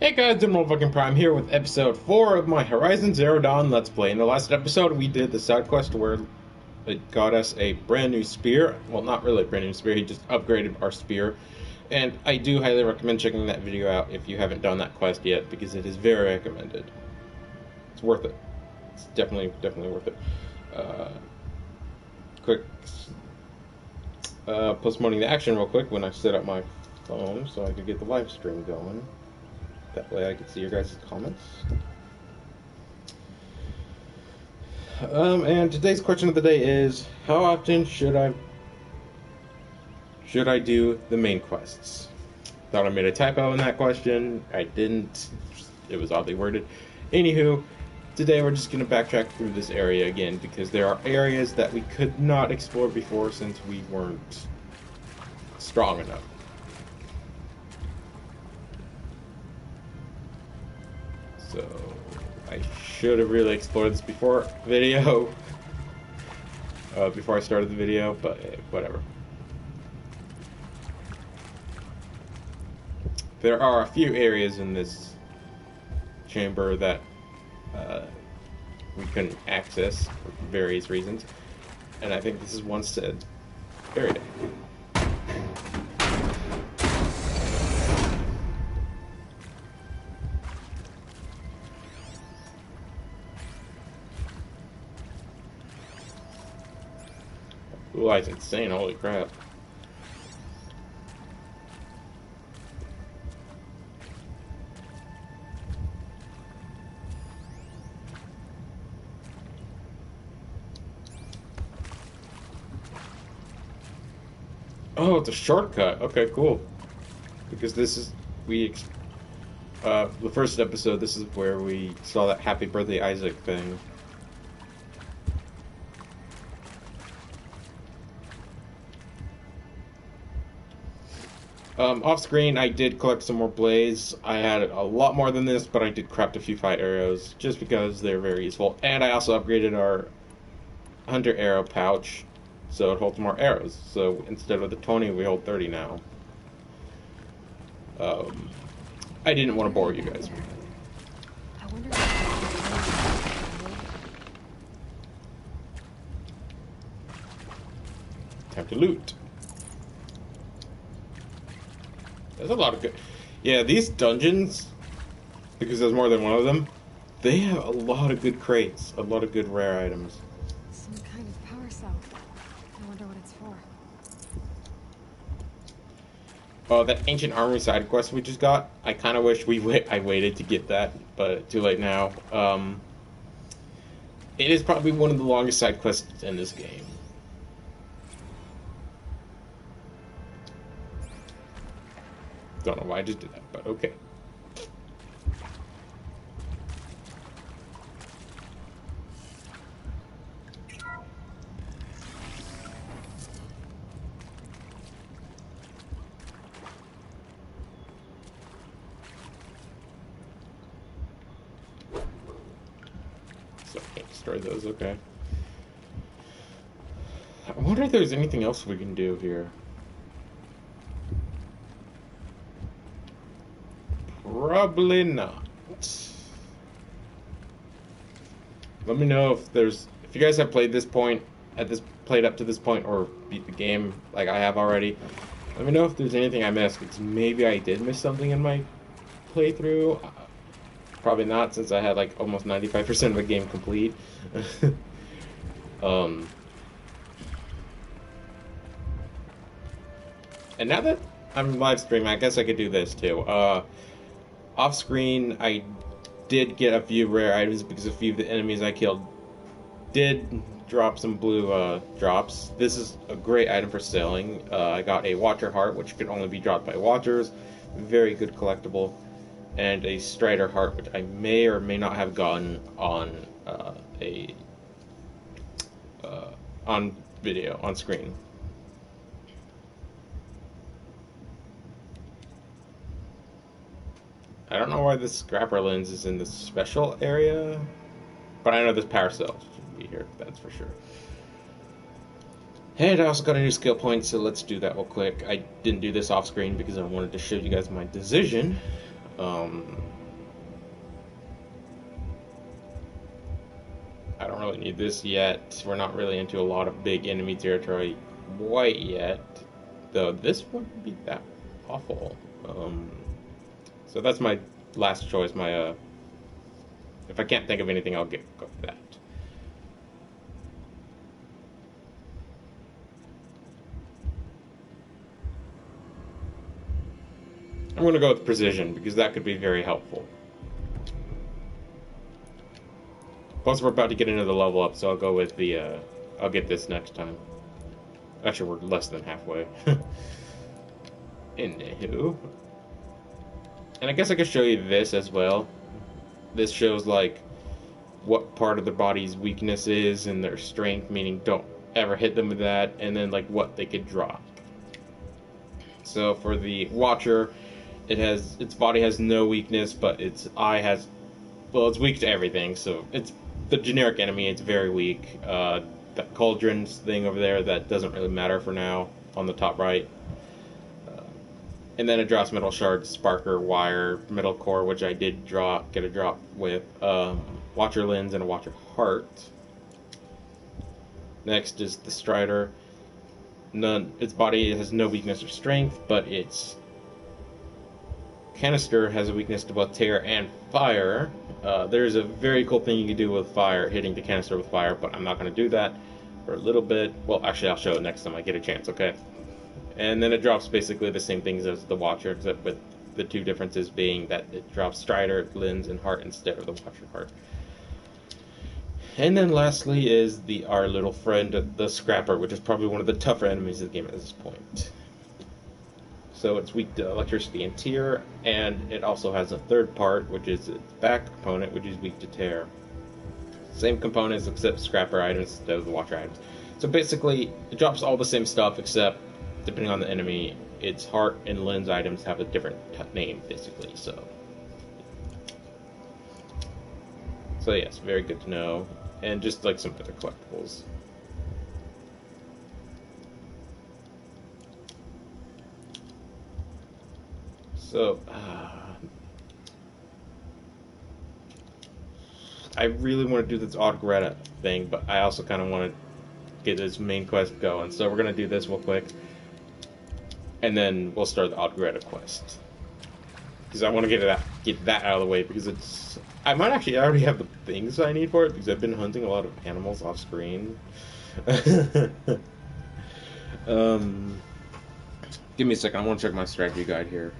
Hey guys, I'm Motherfucking Prime here with episode 4 of my Horizon Zero Dawn Let's Play. In the last episode, we did the side quest where it got us a brand new spear. Well, not really a brand new spear, he just upgraded our spear. And I do highly recommend checking that video out if you haven't done that quest yet, because it is very recommended. It's worth it. It's definitely worth it. Quick, postponing the action real quick when I set up my phone so I could get the live stream going. That way I can see your guys' comments. And today's question of the day is, how often should I do the main quests? Thought I made a typo in that question. I didn't. It was oddly worded. Anywho, today we're just going to backtrack through this area again because there are areas that we could not explore before since we weren't strong enough. So I should have really explored this before I started the video, but whatever. There are a few areas in this chamber that we couldn't access for various reasons, and I think this is one said area. Ooh, that's insane, holy crap. Oh, it's a shortcut. Okay, cool. Because this is, the first episode, this is where we saw that Happy Birthday Isaac thing. Off screen, I did collect some more blades. I had a lot more than this, but I did craft a few fire arrows just because they're very useful. And I also upgraded our hunter arrow pouch so it holds more arrows. So instead of the 20, we hold 30 now. I didn't want to bore you guys. I wonder Time to loot. There's a lot of good... Yeah, these dungeons, because there's more than one of them, they have a lot of good crates, a lot of good rare items. some kind of power cell. I wonder what it's for. Oh, that ancient armory side quest we just got, I kind of wish I waited to get that, but too late now. It is probably one of the longest side quests in this game. Don't know why I just did that, but okay. So I can't destroy those, okay. I wonder if there's anything else we can do here. Probably not. Let me know if you guys have played played up to this point or beat the game like I have already. Let me know if there's anything I missed, because maybe I did miss something in my playthrough. Probably not, since I had like almost 95% of the game complete. And now that I'm live streaming, I guess I could do this too. Off screen, I did get a few rare items because a few of the enemies I killed did drop some blue drops. This is a great item for selling. I got a Watcher Heart, which could only be dropped by Watchers. Very good collectible. And a Strider Heart, which I may or may not have gotten on on video, on screen. I don't know why this scrapper lens is in this special area, but I know this power cell should be here, that's for sure. And I also got a new skill point, so let's do that real quick. I didn't do this off screen because I wanted to show you guys my decision. really need this yet. We're not really into a lot of big enemy territory quite yet. Though this wouldn't be that awful. So that's my last choice. My if I can't think of anything, I'll go for that. I'm going to go with precision because that could be very helpful. Plus, we're about to get into the level up, so I'll go with the. I'll get this next time. Actually, we're less than halfway. Anywho. And I guess I could show you this as well. This shows, like, what part of the body's weakness is and their strength, meaning don't ever hit them with that, and then, like, what they could drop. So, for the Watcher, its body has no weakness, but its eye has, well, it's weak to everything, so it's the generic enemy, it's very weak. That cauldrons thing over there, that doesn't really matter for now, on the top right. And then it drops metal shards, sparker, wire, metal core, which I did get a drop with, Watcher lens and a Watcher heart. Next is the Strider. Its body has no weakness or strength, but its canister has a weakness to both tear and fire. There's a very cool thing you can do with fire, hitting the canister with fire, but I'm not going to do that for a little bit. Well, actually, I'll show it next time I get a chance, okay? And then it drops basically the same things as the Watcher, except with the two differences being that it drops Strider, lens, and heart instead of the Watcher heart. And then lastly is our little friend, the Scrapper, which is probably one of the tougher enemies of the game at this point. So it's weak to electricity and tear, and it also has a third part, which is its back component, which is weak to tear. Same components except Scrapper items instead of the Watcher items. So basically, it drops all the same stuff except, depending on the enemy, its heart and lens items have a different name, basically. So yes, very good to know. And just like some other collectibles. So, I really want to do this Autogretta thing, but I also kind of want to get this main quest going. So we're going to do this real quick. And then we'll start the Autogretta quest. Because I want to get that out of the way, because it's... I might actually already have the things I need for it, because I've been hunting a lot of animals off screen. Give me a second, I want to check my strategy guide here.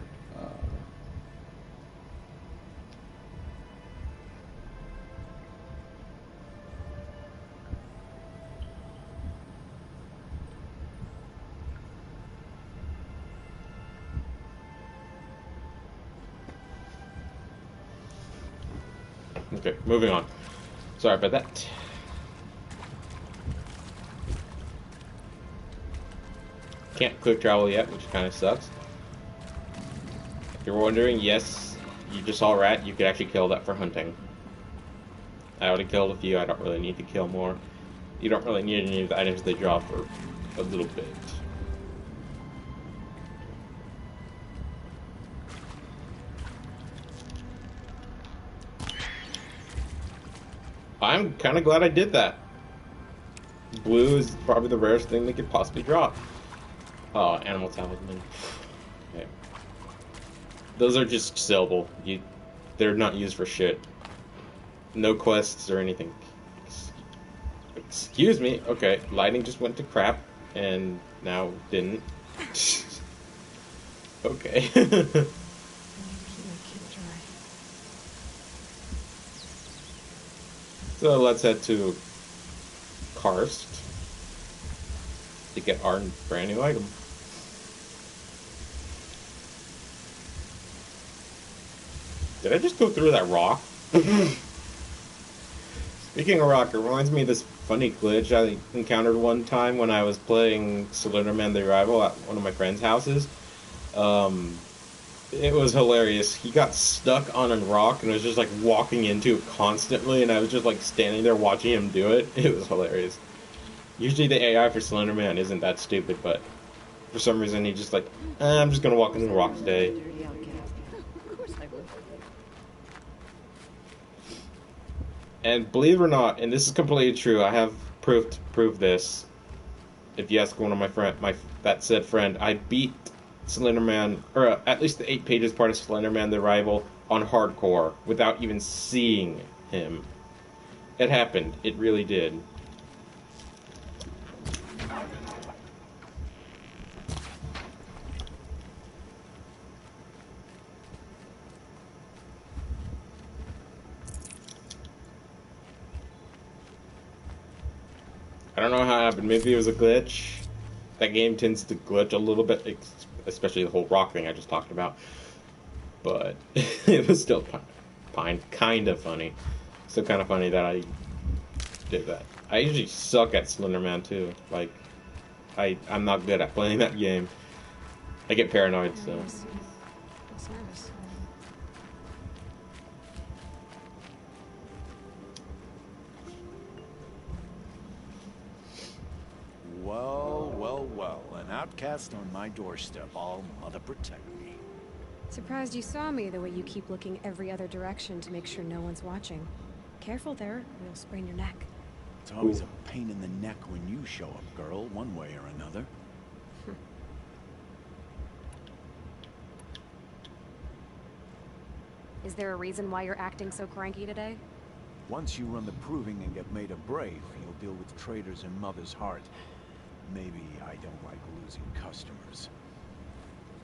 Okay, moving on. Sorry about that. Can't quick travel yet, which kind of sucks. If you're wondering, yes, you just saw a rat. You could actually kill that for hunting. I already killed a few. I don't really need to kill more. You don't really need any of the items they drop for a little bit. I'm kind of glad I did that. Blue is probably the rarest thing they could possibly drop. Oh, animal talisman. Okay. Those are just sellable. They're not used for shit. No quests or anything. Excuse me. Okay, lighting just went to crap, and now didn't. Okay. So let's head to Karst to get our brand new item. Did I just go through that rock? Speaking of rock, it reminds me of this funny glitch I encountered one time when I was playing Slender Man the Arrival at one of my friend's houses. It was hilarious. He got stuck on a rock and was just like walking into it constantly, and I was just like standing there watching him do it. It was hilarious. Usually the AI for Slender Man isn't that stupid, but for some reason he just like, I'm just gonna walk into the rock today. And believe it or not, and this is completely true, I have proof to prove this. If you ask one of my friend, that said friend, I beat Slenderman, or at least the 8 pages part of Slenderman: The Arrival on hardcore without even seeing him. It happened. It really did. I don't know how it happened. Maybe it was a glitch. That game tends to glitch a little bit, especially the whole rock thing I just talked about. But it was still kind of funny. Still kind of funny that I did that. I usually suck at Slenderman too. Like, I'm not good at playing that game. I get paranoid, so. Nervous. Looks nervous. Well, well, well. An outcast on my doorstep. All mother protect me. Surprised you saw me the way you keep looking every other direction to make sure no one's watching. Careful there, or you'll sprain your neck. It's always a pain in the neck when you show up, girl, one way or another. Is there a reason why you're acting so cranky today? Once you run the proving and get made a brave, you'll deal with traitors in Mother's Heart. Maybe I don't like losing customers.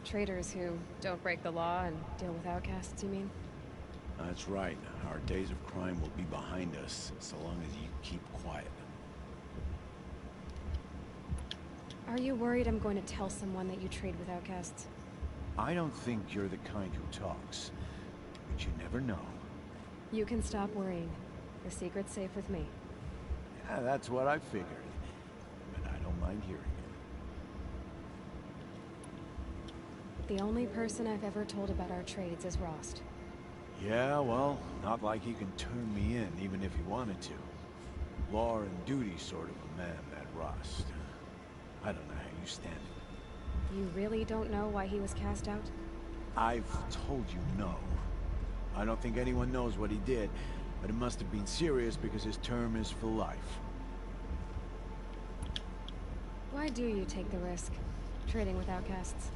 Traitors who don't break the law and deal with outcasts, you mean? That's right. Our days of crime will be behind us, so long as you keep quiet. Are you worried I'm going to tell someone that you trade with outcasts? I don't think you're the kind who talks, but you never know. You can stop worrying. The secret's safe with me. Yeah, that's what I figured. But I don't mind hearing it. The only person I've ever told about our trades is Rost. Yeah, well, not like he can turn me in, even if he wanted to. Law and duty sort of a man, that Rost. I don't know how you stand it. You really don't know why he was cast out? I've told you no. I don't think anyone knows what he did, but it must have been serious because his term is for life. Why do you take the risk, trading with outcasts?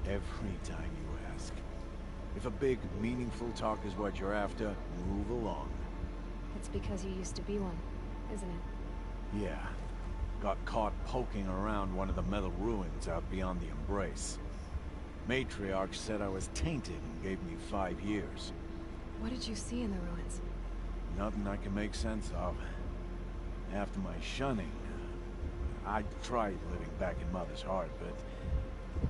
Every time you ask. If a big, meaningful talk is what you're after, move along. It's because you used to be one, isn't it? Yeah. Got caught poking around one of the metal ruins out beyond the Embrace. Matriarch said I was tainted and gave me 5 years. What did you see in the ruins? Nothing I can make sense of. After my shunning, I tried living back in Mother's Heart, but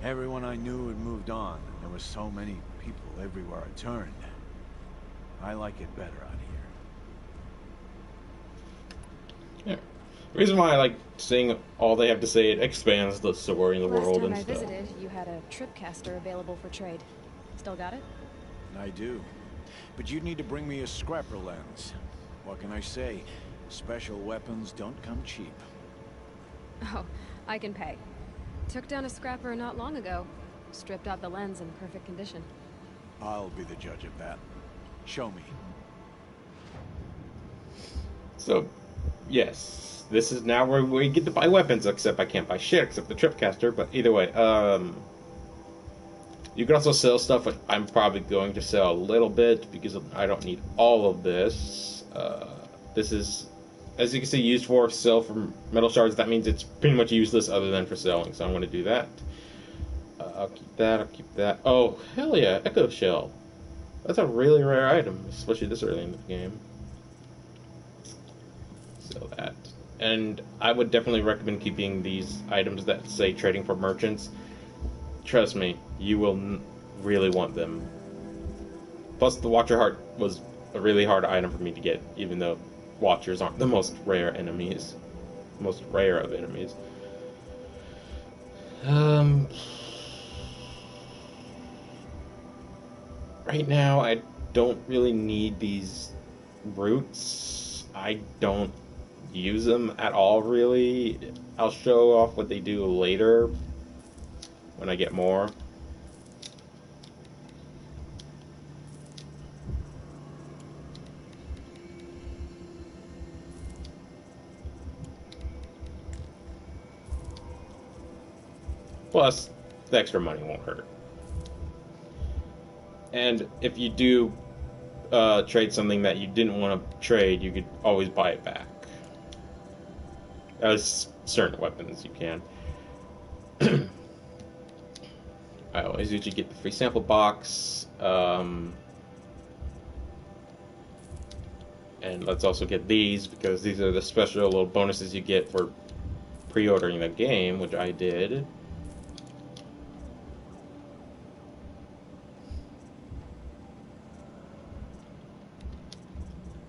everyone I knew had moved on, and there were so many people everywhere I turned. I like it better out here. Yeah. The reason why I like seeing all they have to say, it expands the story in the world and Last time I stuff. visited, you had a tripcaster available for trade. Still got it? I do. But you'd need to bring me a scrapper lens. What can I say? Special weapons don't come cheap. Oh, I can pay. Took down a scrapper not long ago. Stripped out the lens in perfect condition. I'll be the judge of that. Show me. So, yes, this is now where we get to buy weapons, except I can't buy shit except the tripcaster, but either way, you can also sell stuff. I'm probably going to sell a little bit because I don't need all of this. This is, as you can see, used for sell for metal shards. That means it's pretty much useless other than for selling, so I'm going to do that. I'll keep that, I'll keep that. Oh, hell yeah, Echo Shell. That's a really rare item, especially this early in the game. So that. And I would definitely recommend keeping these items that say trading for merchants. Trust me, you will really want them. Plus, the Watcher Heart was a really hard item for me to get, even though Watchers aren't the most rare enemies. Most rare of enemies. Right now, I don't really need these roots. I don't use them at all, really. I'll show off what they do later when I get more. Plus, the extra money won't hurt. And if you do trade something that you didn't want to trade, you could always buy it back. As certain weapons you can. I always usually get the free sample box. And let's also get these, because these are the special little bonuses you get for pre-ordering the game, which I did.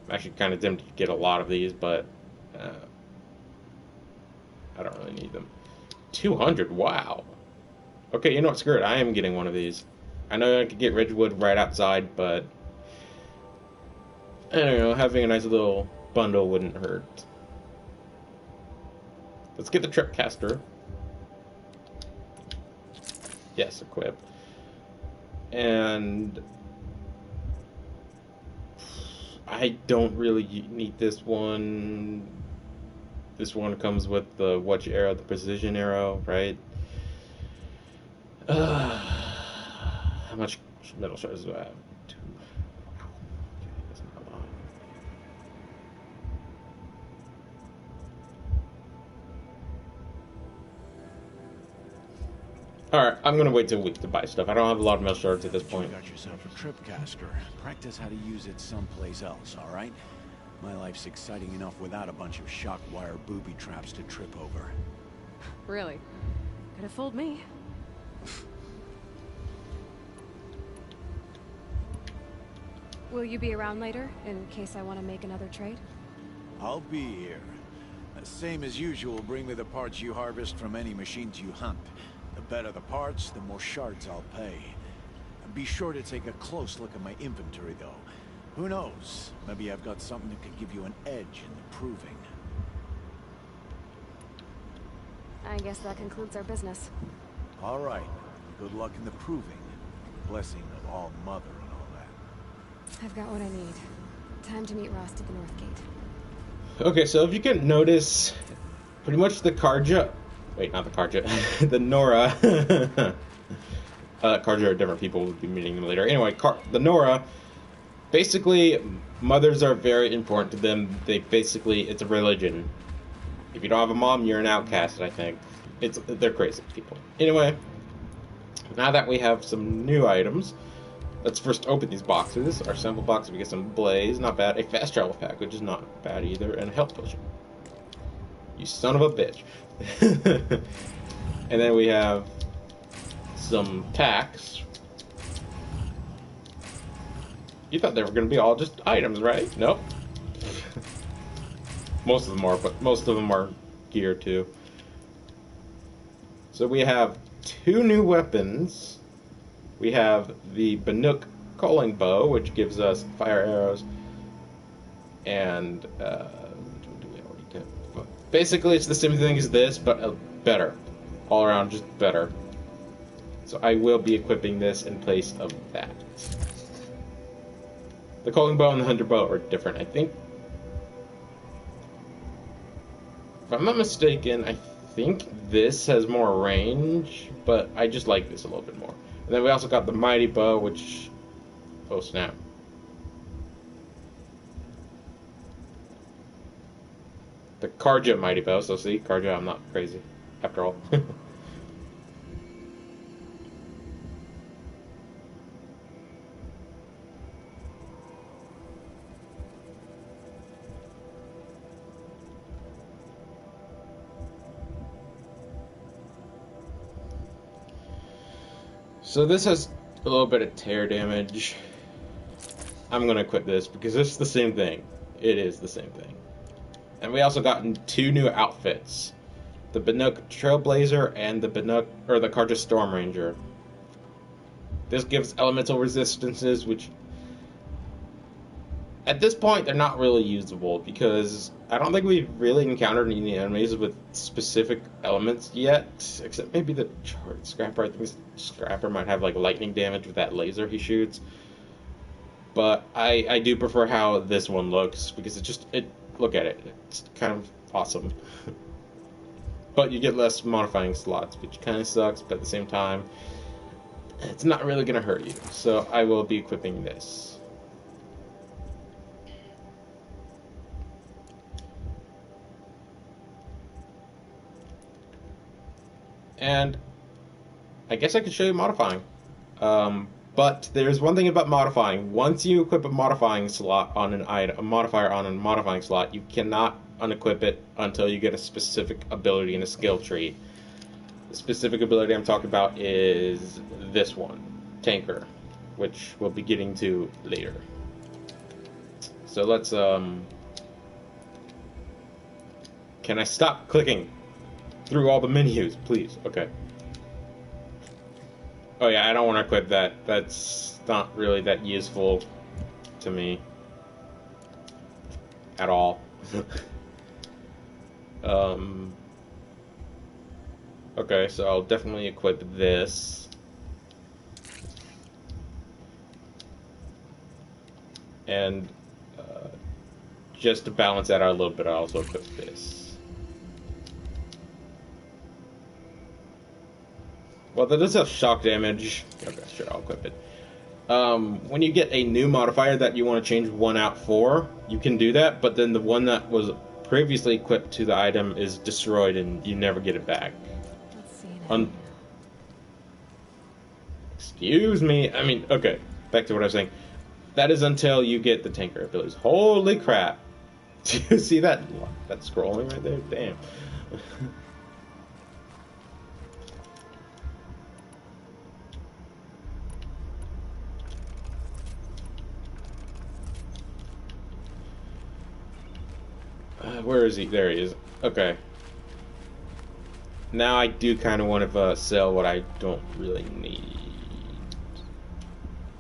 I'm actually kind of tempted to get a lot of these, but I don't really need them. 200, wow. Okay, you know what, screw it, I am getting one of these. I know I could get Ridgewood right outside, but I don't know, having a nice little bundle wouldn't hurt. Let's get the Tripcaster. Yes, equip. And I don't really need this one. This one comes with the watch arrow, the precision arrow, right? How much metal shards do I have? 2. Okay, that's not a lot. Alright, I'm gonna wait till week to buy stuff. I don't have a lot of metal shards at this point. You got yourself a Tripcaster. Practice how to use it someplace else, all right? My life's exciting enough without a bunch of shock wire booby traps to trip over. Really? Could have fooled me. Will you be around later, in case I want to make another trade? I'll be here. Same as usual, bring me the parts you harvest from any machines you hunt. The better the parts, the more shards I'll pay. Be sure to take a close look at my inventory, though. Who knows? Maybe I've got something that could give you an edge in the proving. I guess that concludes our business. All right. Good luck in the proving. Blessing of All Mother and all that. I've got what I need. Time to meet Rost at the North Gate. Okay, so if you can notice, pretty much the Karja... Wait, not the Karja. The Nora... Karja are different people. We'll be meeting them later. Anyway, the Nora... Basically, mothers are very important to them. It's a religion. If you don't have a mom, you're an outcast, I think. They're crazy people. Anyway, now that we have some new items, let's first open these boxes. Our sample box, we get some blaze, not bad. A fast travel pack, which is not bad either, and a health potion. You son of a bitch. And then we have some packs. You thought they were going to be all just items, right? Nope. Most of them are, but most of them are gear too. So we have 2 new weapons. We have the Banuk calling bow, which gives us fire arrows, and basically it's the same thing as this, but better. All around, just better. So I will be equipping this in place of that. The calling bow and the hunter bow are different, I think. If I'm not mistaken, I think this has more range, but I just like this a little bit more. And then we also got the mighty bow, which... Oh, snap. The Karja mighty bow, so see, Karja, I'm not crazy, after all. So this has a little bit of tear damage. I'm going to equip this because it's the same thing. It is the same thing. And we also got 2 new outfits. The Banuk Trailblazer and the Karja Storm Ranger. This gives elemental resistances, which at this point they're not really usable because I don't think we've really encountered any enemies with specific elements yet, except maybe the Scrapper. I think Scrapper might have like lightning damage with that laser he shoots. But I do prefer how this one looks because look at it. It's kind of awesome. but you get less modifying slots, which kind of sucks, but at the same time, it's not really going to hurt you. So I will be equipping this. And I guess I could show you modifying. But there's one thing about modifying. Once you equip a modifying slot on an item, a modifier on a modifying slot, you cannot unequip it until you get a specific ability in a skill tree. The specific ability I'm talking about is this one, Tanker, which we'll be getting to later. So let's, can I stop clicking through all the menus, please? Okay. Oh yeah, I don't want to equip that. That's not really that useful to me at all. Okay, so I'll definitely equip this. And just to balance that out a little bit, I'll also equip this. Well, that does have shock damage. Okay, sure, I'll equip it. When you get a new modifier that you want to change one out for, you can do that, but then the one that was previously equipped to the item is destroyed and you never get it back. Let's see now. Excuse me. I mean, okay, back to what I was saying. That is until you get the tanker abilities. Holy crap. Do you see that? That scrolling right there? Damn. Where is he? There he is. Okay. Now I do kind of want to sell what I don't really need.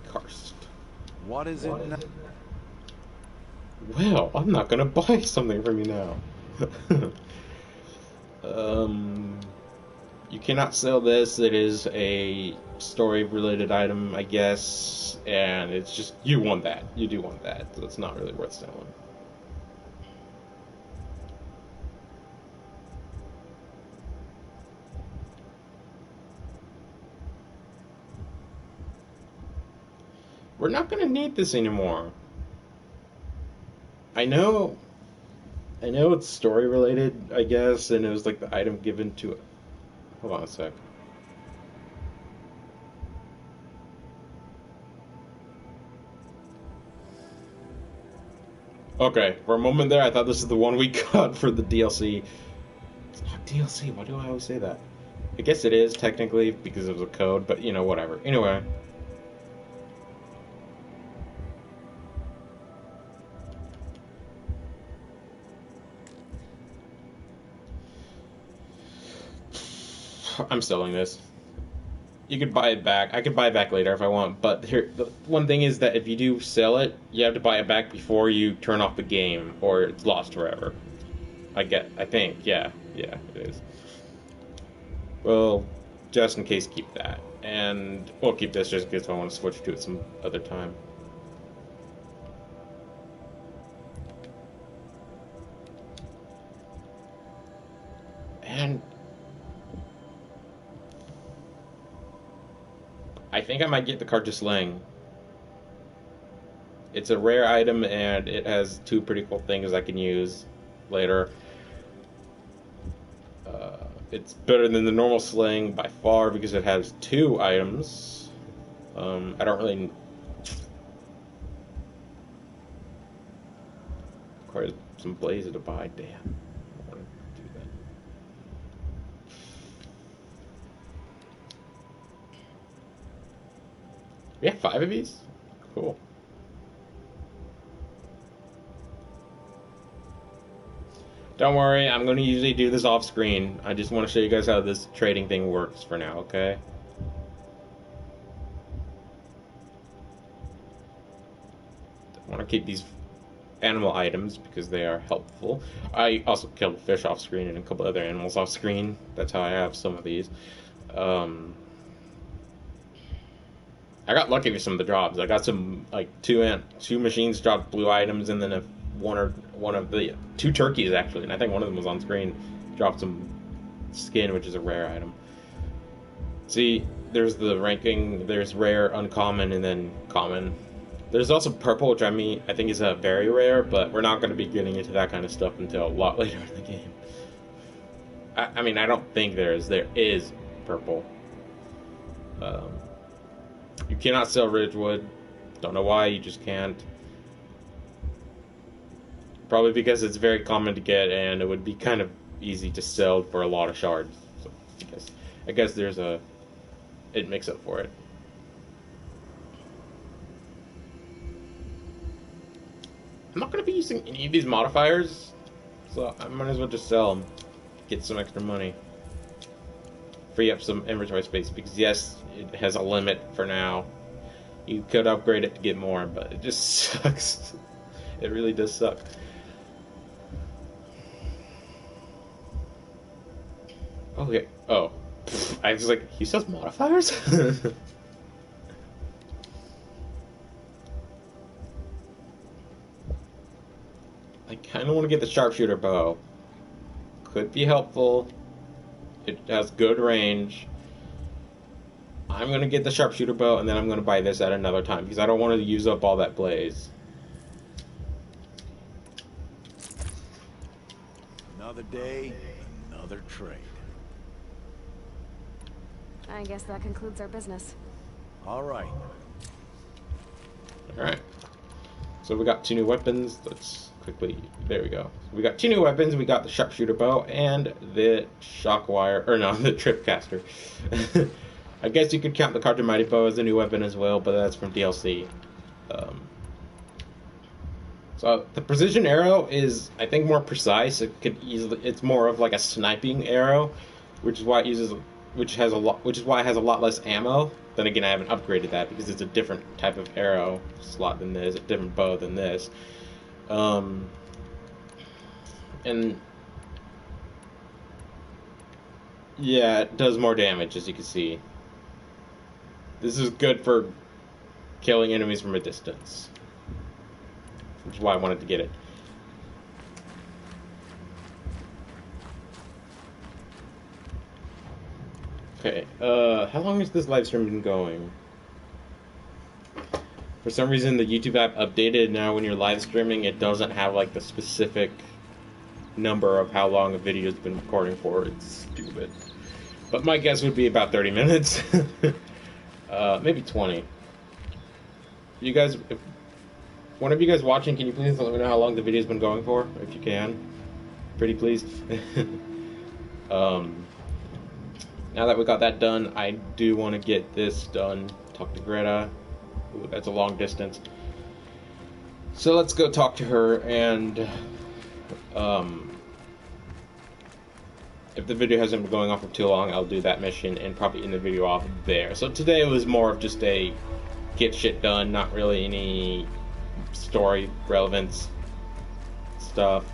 Karst. What is it now? Well, I'm not gonna buy something from you now. You cannot sell this. It is a story-related item, I guess, and it's just you want that. You do want that, so it's not really worth selling. We're not gonna need this anymore. I know it's story related, I guess, and it was like the item given to it. Hold on a sec. Okay, for a moment there, I thought this is the one we got for the DLC. It's not DLC, why do I always say that? I guess it is, technically, because it was a code, but, you know, whatever. Anyway. I'm selling this. You could buy it back. I could buy it back later if I want, but here, the one thing is that if you do sell it, you have to buy it back before you turn off the game, or it's lost forever. I think, yeah, it is. Well, just in case, keep that. And we'll keep this just in case I want to switch to it some other time. And I think I might get the card to Sling. It's a rare item and it has two pretty cool things I can use later. It's better than the normal Sling by far because it has two items. I don't really require some blaze to buy. Damn, I want to do that. We have 5 of these? Cool. Don't worry, I'm going to usually do this off screen. I just want to show you guys how this trading thing works for now, okay? I want to keep these animal items because they are helpful. I also killed a fish off screen and a couple other animals off screen. That's how I have some of these. I got lucky with some of the drops. I got some like two machines dropped blue items, and then one of the 2 turkeys actually, and I think one of them was on screen, dropped some skin, which is a rare item. See, there's the ranking. There's rare, uncommon, and then common. There's also purple, which I think is a very rare, but we're not going to be getting into that kind of stuff until a lot later in the game. I mean, I don't think there is. There is purple. You cannot sell Ridgewood. Don't know why, you just can't. Probably because it's very common to get, and it would be kind of easy to sell for a lot of shards. So I guess there's it makes up for it. I'm not going to be using any of these modifiers, so I might as well just sell them. Get some extra money. Free up some inventory space, because yes, it has a limit for now. You could upgrade it to get more, but it just sucks. It really does suck. Okay. Oh. I was like, he sells modifiers? I kind of want to get the sharpshooter bow. Could be helpful. It has good range. I'm going to get the sharpshooter bow, and then I'm going to buy this at another time, because I don't want to use up all that blaze. Another day, another trade. I guess that concludes our business. All right. Alright. So we got 2 new weapons. Let's quickly... There we go. We got 2 new weapons. We got the sharpshooter bow and the shock wire... Or no, the tripcaster. I guess you could count the Carter Mighty Bow as a new weapon as well, but that's from DLC. So the precision arrow is, I think, more precise. It could easily... It's more of like a sniping arrow, which is why it uses... Which is why it has a lot less ammo. Then again, I haven't upgraded that because it's a different type of arrow slot than this, a different bow than this. And yeah, it does more damage, as you can see. This is good for killing enemies from a distance, which is why I wanted to get it. Okay, how long has this live stream been going? For some reason, the YouTube app updated. Now when you're live streaming, it doesn't have like the specific number of how long a video's been recording for. It's stupid. But my guess would be about 30 minutes. Maybe 20. You guys, if one of you guys watching, can you please let me know how long the video's been going for, if you can? Pretty please. Now that we got that done, I do want to get this done. Talk to Greta. Ooh, that's a long distance. So let's go talk to her, and if the video hasn't been going on for too long, I'll do that mission and probably end the video off there. So today it was more of just a get shit done, not really any story relevance stuff.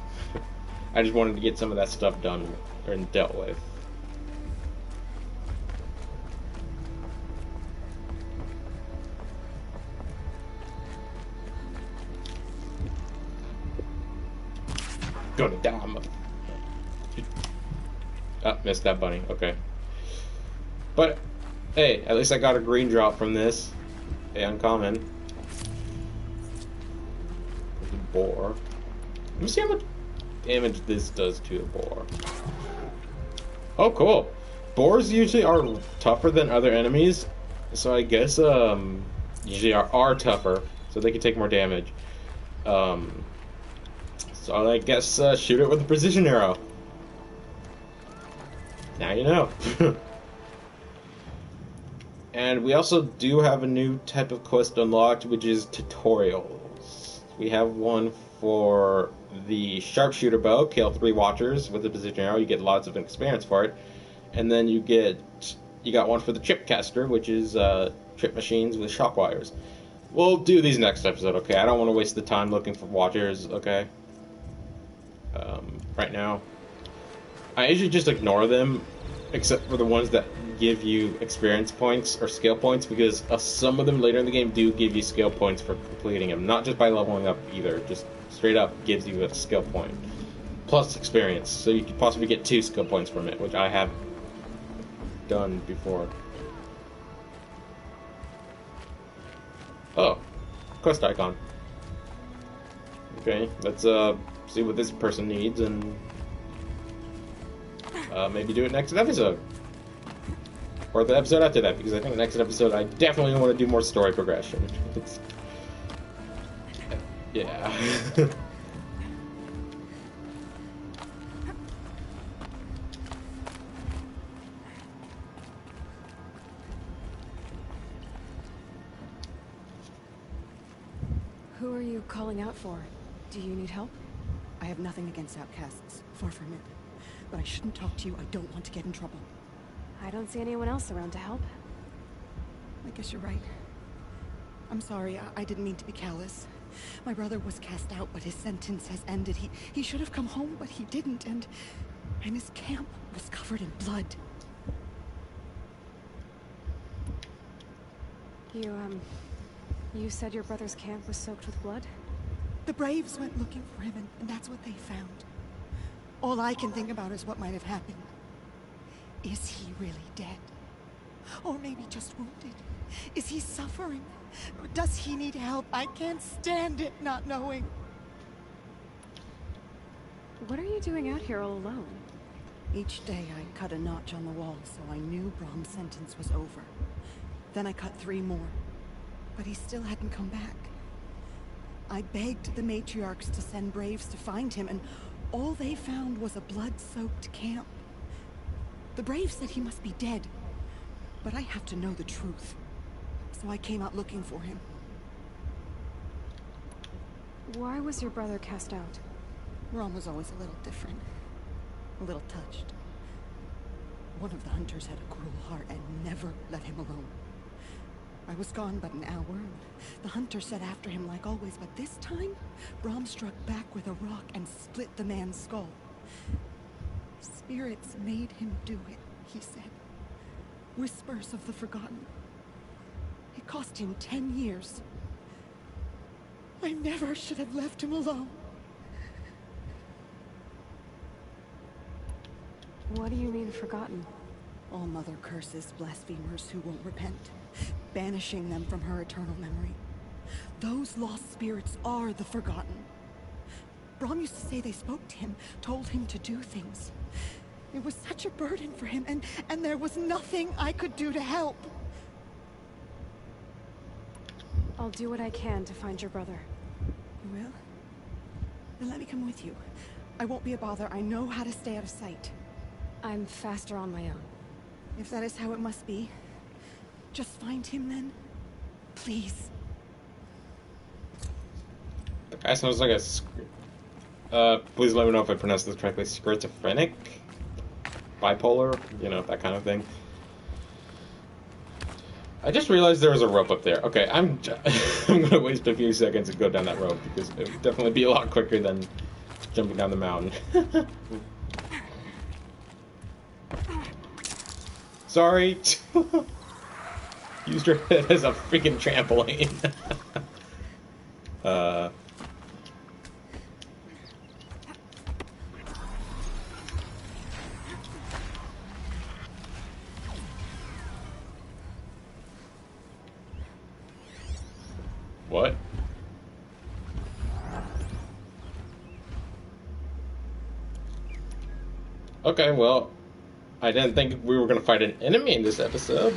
I just wanted to get some of that stuff done and dealt with. Gonna die. Oh, missed that bunny. Okay. But, hey, at least I got a green drop from this. Hey, uncommon. There's a boar. Let me see how much damage this does to a boar. Oh, cool. Boars usually are tougher than other enemies. So I guess, usually are tougher. So they can take more damage. So I guess shoot it with a precision arrow. Now you know. And we also do have a new type of quest unlocked, which is tutorials. We have one for the sharpshooter bow, kill 3 watchers with a precision arrow. You get lots of experience for it. And then you got one for the tripcaster, which is trip machines with shock wires. We'll do these next episode, okay? I don't want to waste the time looking for watchers, okay? Right now, I usually just ignore them, except for the ones that give you experience points or skill points, because some of them later in the game do give you skill points for completing them, not just by leveling up either, just straight up gives you a skill point. plus experience, so you could possibly get 2 skill points from it, which I have done before. Oh, quest icon. Okay, let's see what this person needs and maybe do it next episode. Or the episode after that, because I think the next episode I definitely want to do more story progression. Yeah. Who are you calling out for? Do you need help? I have nothing against outcasts, far from it. But I shouldn't talk to you. I don't want to get in trouble. I don't see anyone else around to help. I guess you're right. I'm sorry, I didn't mean to be callous. My brother was cast out, but his sentence has ended. He should have come home, but he didn't, and his camp was covered in blood. You said your brother's camp was soaked with blood? The Braves went looking for him, and that's what they found. All I can think about is what might have happened. Is he really dead? Or maybe just wounded? Is he suffering? Does he need help? I can't stand it not knowing. What are you doing out here all alone? Each day I cut a notch on the wall, so I knew Brahm's sentence was over. Then I cut 3 more, but he still hadn't come back. I begged the matriarchs to send Braves to find him, and all they found was a blood-soaked camp. The Braves said he must be dead, but I have to know the truth. So I came out looking for him. Why was your brother cast out? Rom was always a little different. A little touched. One of the hunters had a cruel heart and never let him alone. I was gone but an hour, and the hunter set after him like always, but this time, Brahm struck back with a rock and split the man's skull. Spirits made him do it, he said. Whispers of the forgotten. It cost him 10 years. I never should have left him alone. What do you mean, forgotten? All mother curses blasphemers who won't repent, banishing them from her eternal memory. Those lost spirits are the forgotten. Brahm used to say they spoke to him, told him to do things. It was such a burden for him, and there was nothing I could do to help. I'll do what I can to find your brother. You will? Then let me come with you. I won't be a bother. I know how to stay out of sight. I'm faster on my own. If that is how it must be, just find him then. Please. The guy sounds like a... please let me know if I pronounced this correctly. Schizophrenic? Bipolar? You know, that kind of thing. I just realized there was a rope up there. Okay, I'm gonna waste a few seconds and go down that rope, because it would definitely be a lot quicker than jumping down the mountain. Sorry. Used your head as a freaking trampoline. What? Okay, well, I didn't think we were going to fight an enemy in this episode.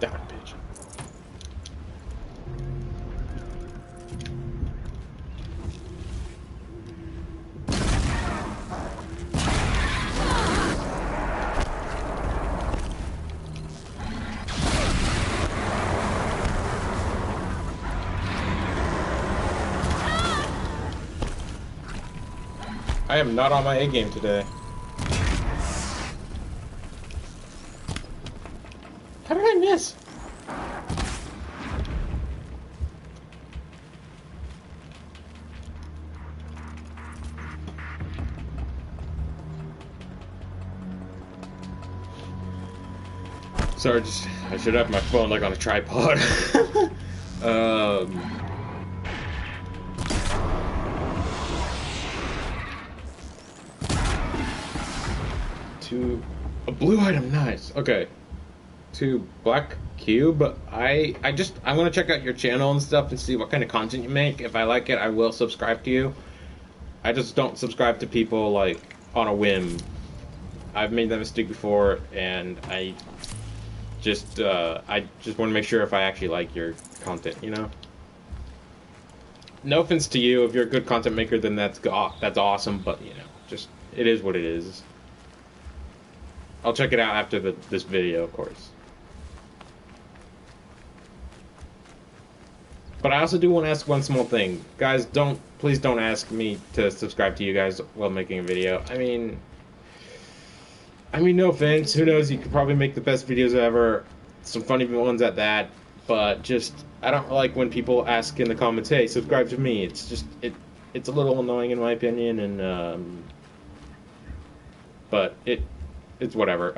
Damn it, bitch. I am not on my A game today. How did I miss? Sorry, I should have my phone like on a tripod. To a blue item, nice. Okay. To Black Cube, I'm gonna check out your channel and stuff and see what kind of content you make. If I like it, I will subscribe to you. I just don't subscribe to people like on a whim. I've made that mistake before, and I just want to make sure if I actually like your content, you know. No offense to you, if you're a good content maker, then that's awesome. But you know, just it is what it is. I'll check it out after this video, of course. But I also do want to ask one small thing, guys. Please don't ask me to subscribe to you guys while making a video. I mean, no offense. Who knows? You could probably make the best videos ever, some funny ones at that. But just, I don't like when people ask in the comments, "Hey, subscribe to me." It's just it's a little annoying in my opinion, and but it's whatever.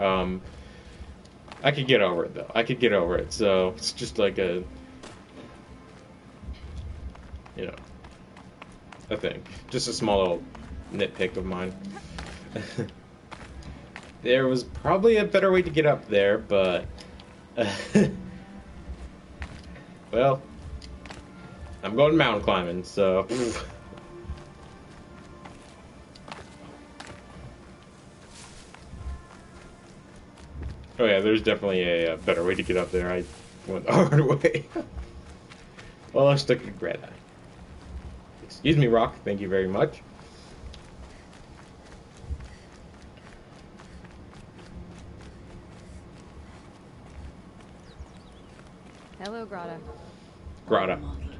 I could get over it though. I could get over it. So it's just like a, you know, a thing. Just a small little nitpick of mine. There was probably a better way to get up there, but well, I'm going mountain climbing, so. Oh yeah, there's definitely a better way to get up there. I went the hard way. Well, I stuck a red eye. Excuse me, Rock. Thank you very much. Hello, Grata. Grata. Oh, Mother,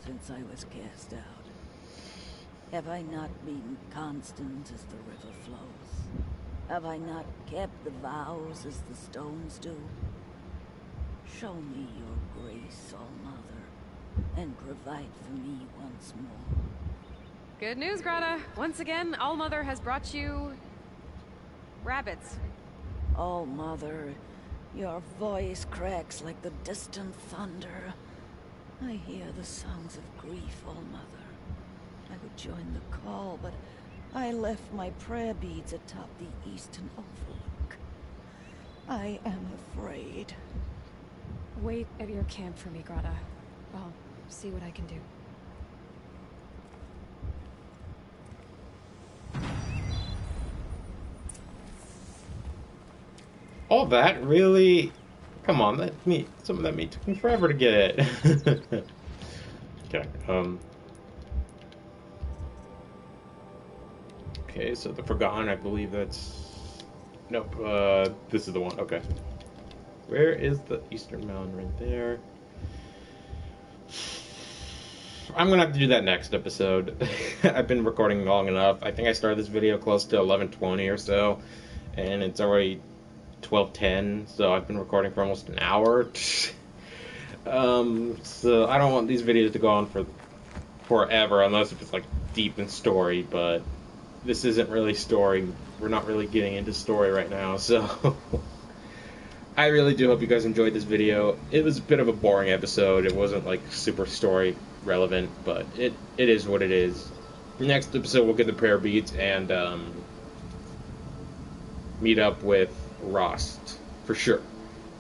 since I was cast out, have I not been constant as the river flows? Have I not kept the vows as the stones do? Show me your grace, All Mother, and provide for me once more. Good news, Grata. Once again, All Mother has brought you rabbits. All Mother, your voice cracks like the distant thunder. I hear the songs of grief, All Mother. I would join the call, but I left my prayer beads atop the eastern overlook. I am afraid. Wait at your camp for me, Grata. I'll see what I can do. All that? Really? Come on, some of that meat took me forever to get. Okay, okay, so the Forgotten, I believe that's... Nope, this is the one, okay. Where is the Eastern Mountain? Right there. I'm gonna have to do that next episode. I've been recording long enough. I think I started this video close to 11:20 or so, and it's already 12:10, so I've been recording for almost an hour. So I don't want these videos to go on for forever, unless if it's like deep in story, but this isn't really story. We're not really getting into story right now, so I really do hope you guys enjoyed this video. It was a bit of a boring episode. It wasn't like super story relevant, but it is what it is. Next episode we'll get the prayer beads and meet up with Rost for sure,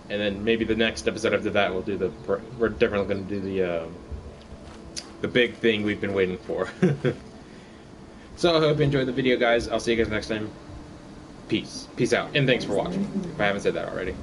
and then maybe the next episode after that we'll do we're definitely going to do the big thing we've been waiting for. So I hope you enjoyed the video, guys. I'll see you guys next time. Peace out, and thanks for watching if I haven't said that already.